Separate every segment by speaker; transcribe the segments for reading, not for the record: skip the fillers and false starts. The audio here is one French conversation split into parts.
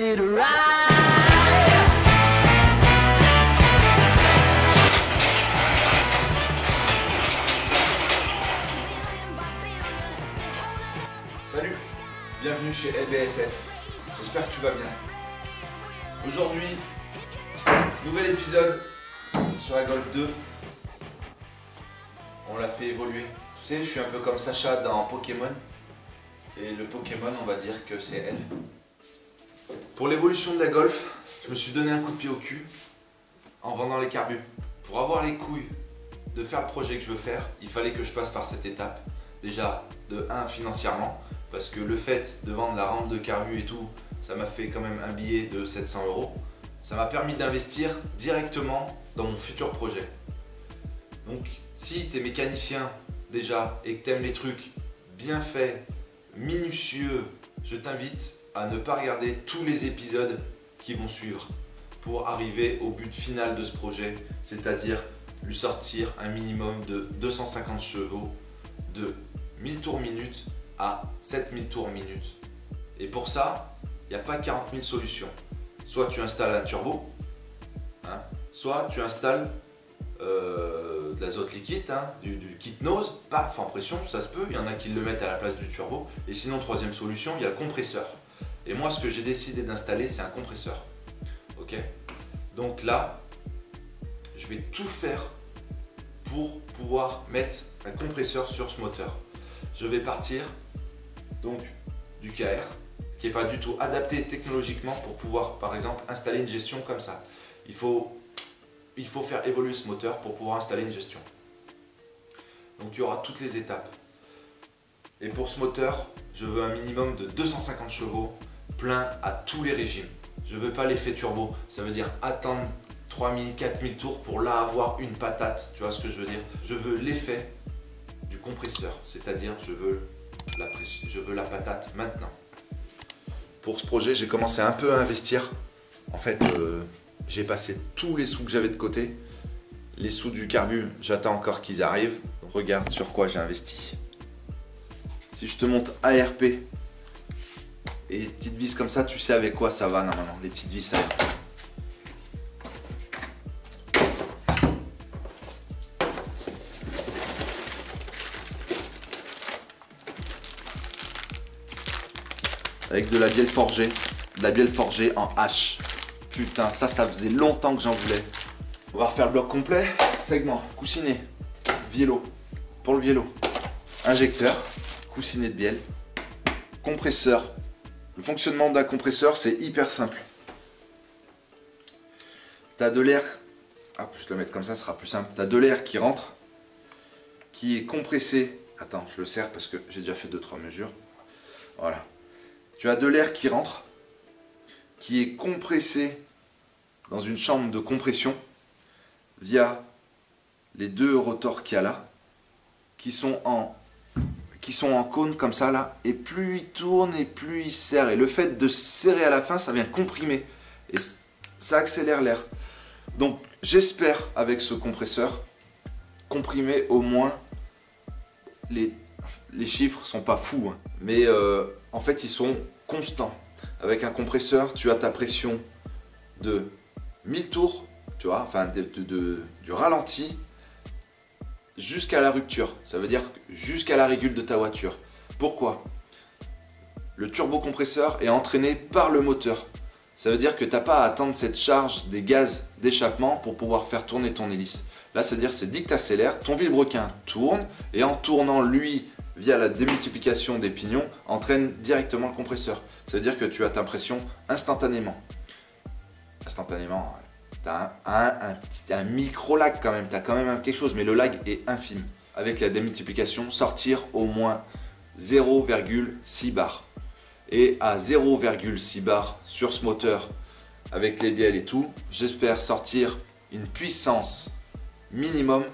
Speaker 1: it right.
Speaker 2: Salut, bienvenue chez LBSF, j'espère que tu vas bien. Aujourd'hui, nouvel épisode sur la Golf 2. On l'a fait évoluer. Tu sais, je suis un peu comme Sacha dans Pokémon. Et le Pokémon, on va dire que c'est elle. Pour l'évolution de la Golf, je me suis donné un coup de pied au cul en vendant les carbus. Pour avoir les couilles de faire le projet que je veux faire, il fallait que je passe par cette étape. Déjà, de 1 financièrement, parce que le fait de vendre la rampe de carbu et tout, ça m'a fait quand même un billet de 700 €. Ça m'a permis d'investir directement dans mon futur projet. Donc, si tu es mécanicien déjà et que tu aimes les trucs bien faits, minutieux, je t'invite à ne pas regarder tous les épisodes qui vont suivre pour arriver au but final de ce projet, c'est-à-dire lui sortir un minimum de 250 chevaux de 1000 tours minute à 7000 tours minute. Et pour ça, il n'y a pas 40 000 solutions. Soit tu installes un turbo, soit tu installes de l'azote liquide, du kit nose, paf, en pression, ça se peut, il y en a qui le mettent à la place du turbo. Et sinon, troisième solution, il y a le compresseur. Et moi, ce que j'ai décidé d'installer, c'est un compresseur. Ok? Donc là, je vais tout faire pour pouvoir mettre un compresseur sur ce moteur. Je vais partir donc du KR, qui n'est pas du tout adapté technologiquement pour pouvoir, par exemple, installer une gestion comme ça. Il faut faire évoluer ce moteur pour pouvoir installer une gestion. Donc il y aura toutes les étapes. Et pour ce moteur, je veux un minimum de 250 chevaux plein à tous les régimes. Je ne veux pas l'effet turbo, ça veut dire attendre 3000, 4000 tours pour là avoir une patate, tu vois ce que je veux dire. Je veux l'effet du compresseur, c'est-à-dire je veux la patate maintenant. Pour ce projet, j'ai commencé un peu à investir. En fait, j'ai passé tous les sous que j'avais de côté. Les sous du carbu, j'attends encore qu'ils arrivent. Donc, regarde sur quoi j'ai investi. Si je te montre ARP et les petites vis comme ça, tu sais avec quoi ça va normalement, les petites vis ARP. Avec de la bielle forgée, en H. Putain, ça faisait longtemps que j'en voulais. On va refaire le bloc complet. Segment, coussinet, vélo, pour le vélo. Injecteur, coussinet de bielle, compresseur. Le fonctionnement d'un compresseur, c'est hyper simple. Tu as de l'air, je vais le mettre comme ça, ce sera plus simple. Tu as de l'air qui rentre, qui est compressé. Attends, je le serre parce que j'ai déjà fait 2-3 mesures. Voilà. Tu as de l'air qui rentre, qui est compressé dans une chambre de compression via les 2 rotors qu'il y a là, qui sont en cône comme ça là, et plus il tourne et plus il serre. Et le fait de serrer à la fin, ça vient comprimer et ça accélère l'air. Donc j'espère avec ce compresseur comprimer au moins les chiffres sont pas fous, mais en fait ils sont constants. Avec un compresseur, tu as ta pression de 1000 tours, tu vois, enfin du ralenti jusqu'à la rupture. Ça veut dire jusqu'à la régule de ta voiture. Pourquoi? Le turbocompresseur est entraîné par le moteur. Ça veut dire que tu n'as pas à attendre cette charge des gaz d'échappement pour pouvoir faire tourner ton hélice. Là, ça veut dire que c'est dès que tu accélères, ton vilebrequin tourne et en tournant, lui, via la démultiplication des pignons, entraîne directement le compresseur. Ça veut dire que tu as ta pression instantanément. Instantanément, tu as un micro-lag quand même, tu as quand même quelque chose, mais le lag est infime. Avec la démultiplication, sortir au moins 0,6 bar. Et à 0,6 bar sur ce moteur, avec les bielles et tout, j'espère sortir une puissance minimum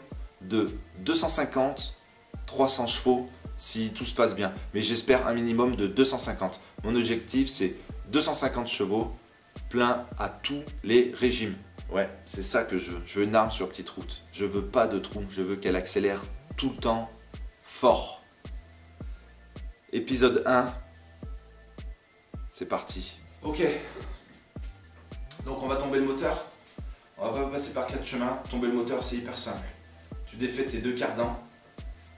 Speaker 2: de 250-300 chevaux si tout se passe bien. Mais j'espère un minimum de 250. Mon objectif, c'est 250 chevaux plein à tous les régimes. Ouais, c'est ça que je veux. Je veux une arme sur petite route. Je veux pas de trou. Je veux qu'elle accélère tout le temps fort. Épisode 1. C'est parti. Ok, Donc on va tomber le moteur. On va pas passer par 4 chemins. Tomber le moteur, c'est hyper simple. Tu défais tes 2 cardans.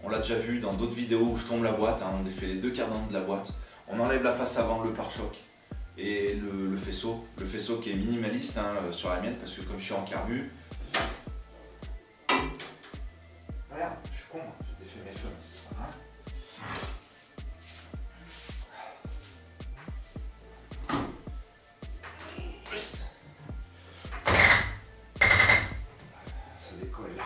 Speaker 2: On l'a déjà vu dans d'autres vidéos où je tombe la boîte. Hein. On défait les 2 cardans de la boîte. On enlève la face avant, le pare-choc et le faisceau. Le faisceau qui est minimaliste hein, sur la mienne parce que comme je suis en carbu. Regarde, je suis con, j'ai défait mes feux, c'est ça. Hein. Ça décolle là.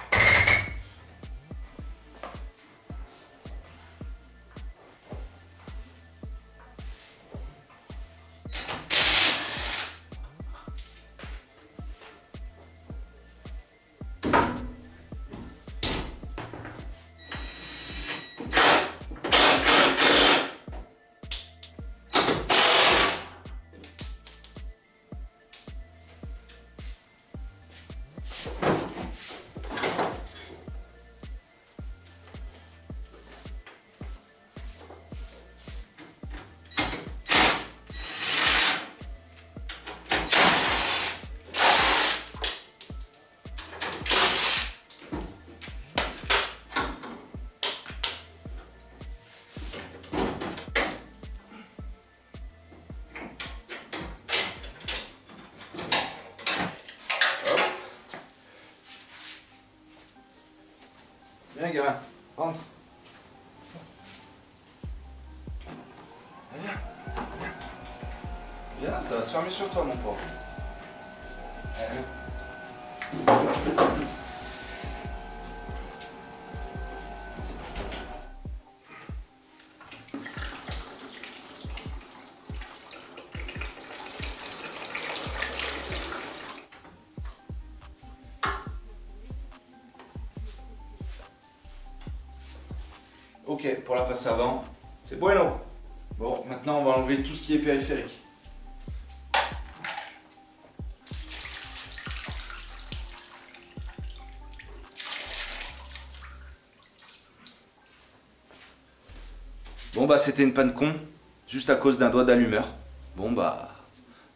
Speaker 2: Viens gamin, rentre. Viens. Viens, ça va se fermer sur toi mon pauvre. Allez. Ok, pour la face avant, c'est bueno. Bon, maintenant on va enlever tout ce qui est périphérique. Bon bah c'était une panne con, juste à cause d'un doigt d'allumeur. Bon bah,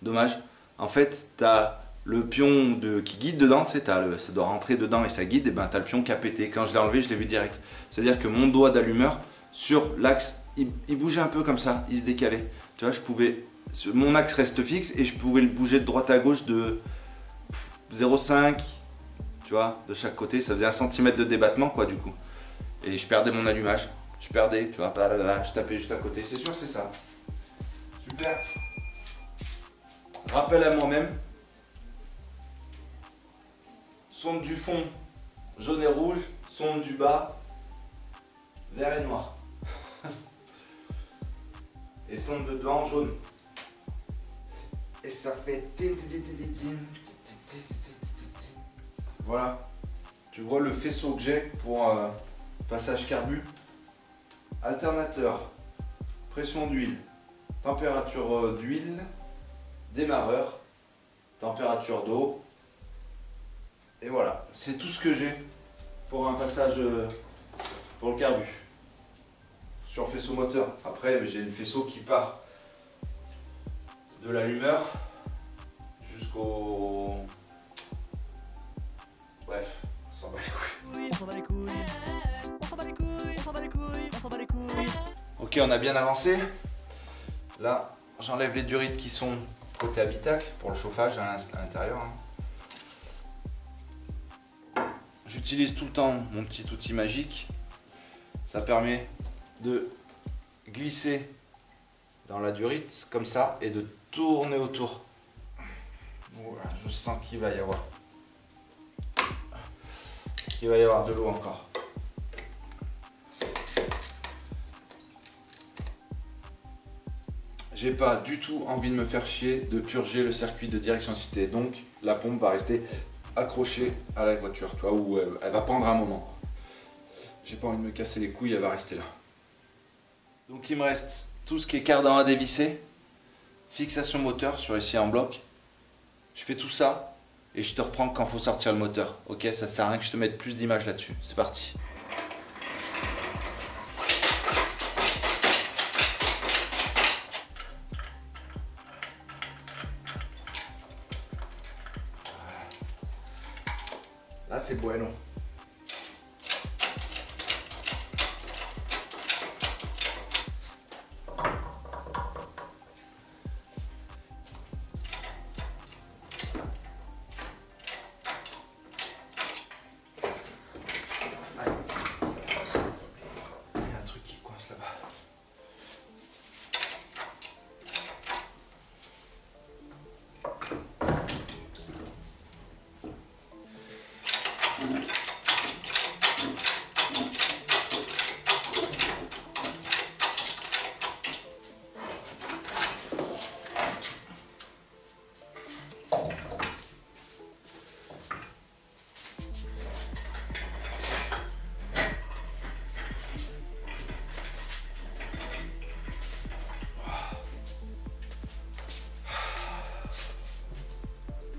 Speaker 2: dommage. En fait, t'as le pion qui guide dedans, tu sais, ça doit rentrer dedans et ça guide, et ben t'as le pion qui a pété. Quand je l'ai enlevé, je l'ai vu direct. C'est-à-dire que mon doigt d'allumeur, sur l'axe, il bougeait un peu comme ça, il se décalait. Tu vois, mon axe reste fixe et je pouvais le bouger de droite à gauche de 0,5, tu vois, de chaque côté. Ça faisait 1 cm de débattement, quoi, du coup. Et je perdais mon allumage. Je perdais, tu vois, je tapais juste à côté. C'est sûr, c'est ça. Super. Rappel à moi-même. Sonde du fond, jaune et rouge. Sonde du bas, vert et noir. Et sonde de devant, jaune. Et ça fait... Voilà. Tu vois le faisceau que j'ai pour passage carbu. Alternateur, pression d'huile, température d'huile, démarreur, température d'eau. Et voilà, c'est tout ce que j'ai pour un passage pour le carbu. Sur faisceau moteur. Après, j'ai une faisceau qui part de l'allumeur jusqu'au... Bref, on s'en bat les couilles. On s'en bat les couilles. On s'en bat les couilles. On s'en bat les couilles. On s'en bat les couilles. Ok, on a bien avancé. Là, j'enlève les durites qui sont côté habitacle pour le chauffage à l'intérieur. J'utilise tout le temps mon petit outil magique. Ça permet de glisser dans la durite comme ça et de tourner autour. Voilà, je sens qu'il va y avoir de l'eau encore. J'ai pas du tout envie de me faire chier de purger le circuit de direction assistée, donc la pompe va rester accrochée à la voiture, tu vois, où elle va pendre un moment. J'ai pas envie de me casser les couilles, elle va rester là. Donc il me reste tout ce qui est cardan à dévisser, fixation moteur sur les scies en bloc. Je fais tout ça et je te reprends quand il faut sortir le moteur. Ok, ça sert à rien que je te mette plus d'images là-dessus. C'est parti. Là c'est bueno.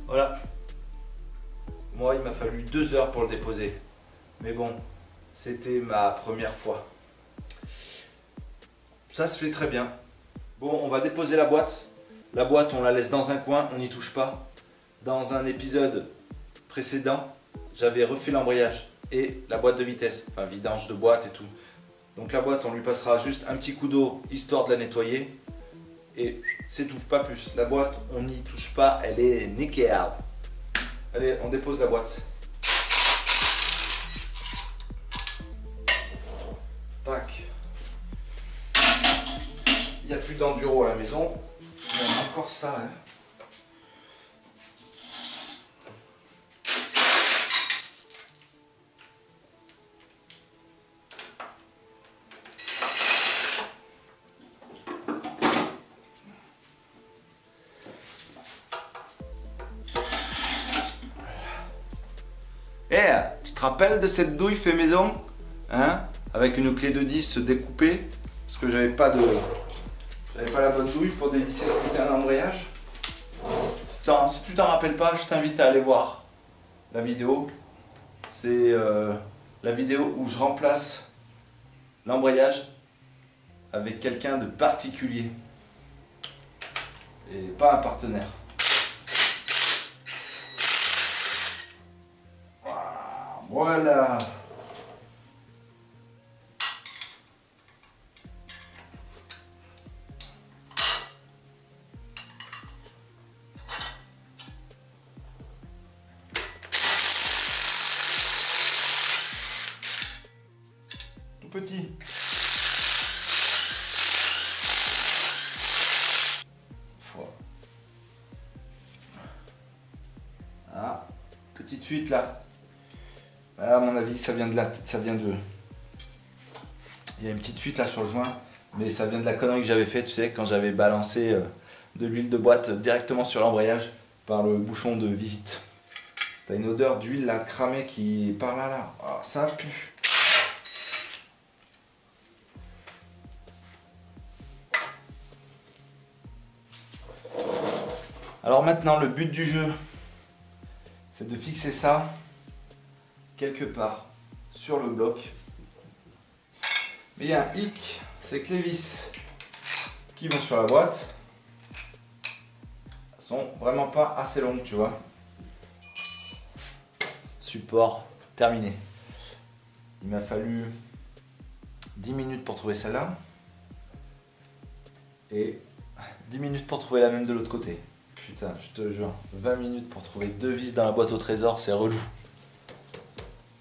Speaker 2: Voilà. Moi, il m'a fallu 2 heures pour le déposer. Mais bon, c'était ma première fois. Ça se fait très bien. Bon, on va déposer la boîte. La boîte, on la laisse dans un coin, on n'y touche pas. Dans un épisode précédent, j'avais refait l'embrayage et la boîte de vitesse. Enfin, vidange de boîte et tout. Donc la boîte, on lui passera juste un petit coup d'eau, histoire de la nettoyer. Et c'est tout, pas plus. La boîte, on n'y touche pas, elle est nickel. Allez, on dépose la boîte. Tac. Il n'y a plus d'enduro à la maison. Il y a encore ça. Hein. Tu te rappelles de cette douille fait maison, hein, avec une clé de 10 découpée, parce que j'avais pas la bonne douille pour dévisser ce qui était un embrayage. Si tu t'en rappelles pas, je t'invite à aller voir la vidéo. C'est la vidéo où je remplace l'embrayage avec quelqu'un de particulier et pas un partenaire. Voilà. Tout petit. Ah, petite fuite là. À mon avis, ça vient de là, il y a une petite fuite là sur le joint, mais ça vient de la connerie que j'avais fait, tu sais, quand j'avais balancé de l'huile de boîte directement sur l'embrayage par le bouchon de visite. T'as une odeur d'huile là, cramée qui est par là. Oh, ça pue. Alors maintenant, le but du jeu, c'est de fixer ça quelque part sur le bloc. Mais il y a un hic, c'est que les vis qui vont sur la boîte sont vraiment pas assez longues, tu vois. Support terminé. Il m'a fallu 10 minutes pour trouver celle-là et 10 minutes pour trouver la même de l'autre côté. Putain, je te jure, 20 minutes pour trouver 2 vis dans la boîte au trésor, c'est relou.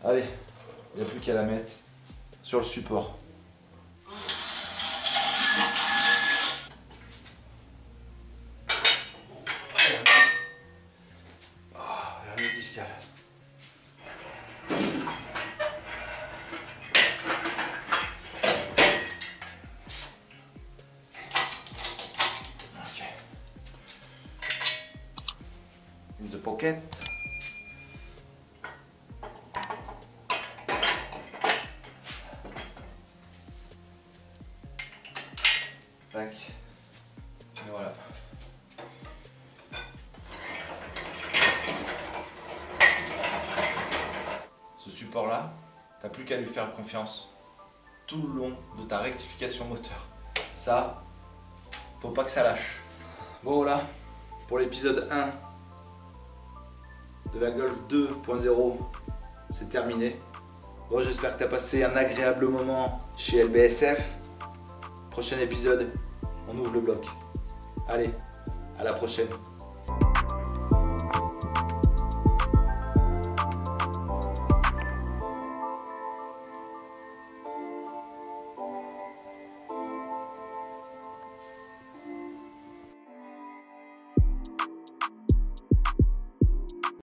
Speaker 2: Allez, il n'y a plus qu'à la mettre sur le support. Oh, hernie discale. Ok. In the pocket. Tac. Et voilà. Ce support-là, t'as plus qu'à lui faire confiance tout le long de ta rectification moteur. Ça, faut pas que ça lâche. Bon voilà, pour l'épisode 1 de la Golf 2.0, c'est terminé. Bon, j'espère que tu as passé un agréable moment chez LBSF. Prochain épisode, on ouvre le bloc. Allez, à la prochaine.